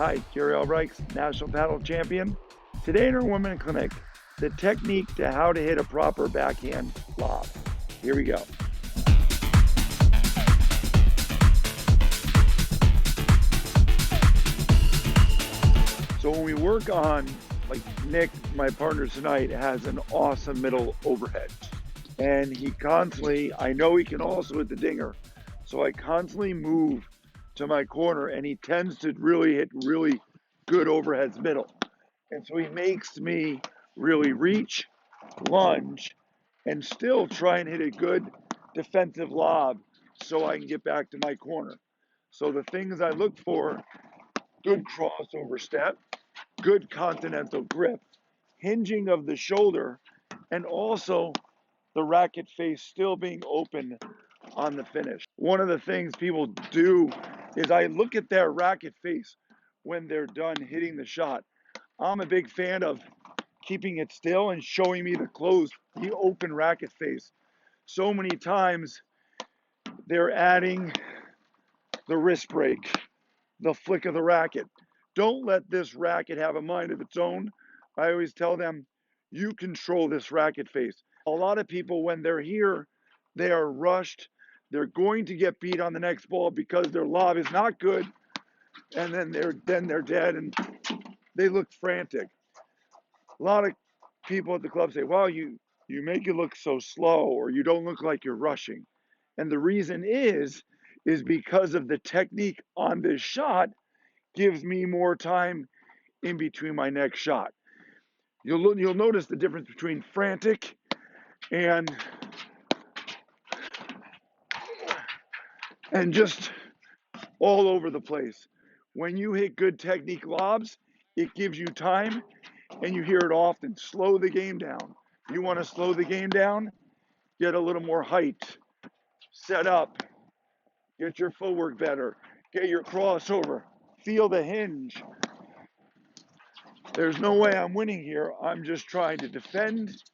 Hi, Jerry Albrikes, National Paddle Champion. Today in our Women Clinic, the technique to how to hit a proper backhand lob. Here we go. So when we work on, like Nick, my partner tonight, has an awesome middle overhead. And he constantly, I know he can also hit the dinger. So I constantly move to my corner and he tends to really hit really good overheads middle. And so he makes me really reach, lunge, and still try and hit a good defensive lob so I can get back to my corner. So the things I look for: good crossover step, good continental grip, hinging of the shoulder, and also the racket face still being open on the finish. One of the things people do is I look at their racket face when they're done hitting the shot. I'm a big fan of keeping it still and showing me the open racket face. So many times they're adding the wrist break, the flick of the racket. Don't let this racket have a mind of its own. I always tell them, you control this racket face. A lot of people, when they're here, they are rushed. They're going to get beat on the next ball because their lob is not good, and then they're dead and they look frantic. A lot of people at the club say, "Wow, you make it look so slow, or you don't look like you're rushing." And the reason is because of the technique on this shot gives me more time in between my next shot. You'll notice the difference between frantic and just all over the place. When you hit good technique lobs, it gives you time, and you hear it often. Slow the game down. You want to slow the game down? Get a little more height. Set up. Get your footwork better. Get your crossover. Feel the hinge. There's no way I'm winning here. I'm just trying to defend,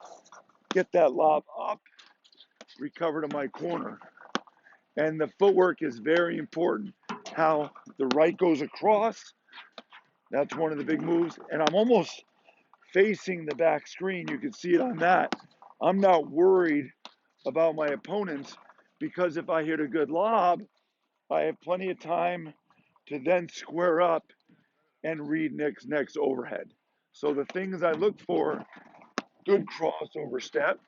get that lob up, recover to my corner. And the footwork is very important. How the right goes across, that's one of the big moves. And I'm almost facing the back screen. You can see it on that. I'm not worried about my opponents because if I hit a good lob, I have plenty of time to then square up and read Nick's next overhead. So the things I look for: good crossover step,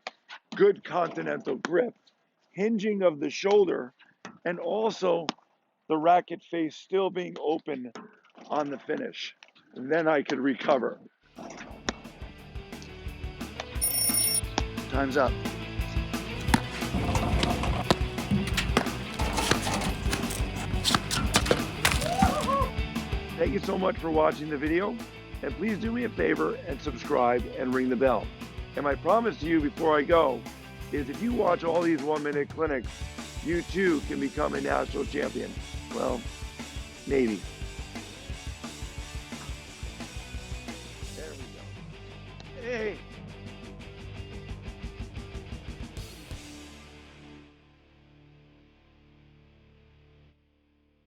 good continental grip, hinging of the shoulder, and also the racket face still being open on the finish. And then I could recover. Time's up. Thank you so much for watching the video, and please do me a favor and subscribe and ring the bell. And my promise to you before I go is if you watch all these 1-minute clinics, you too can become a national champion. Well, maybe.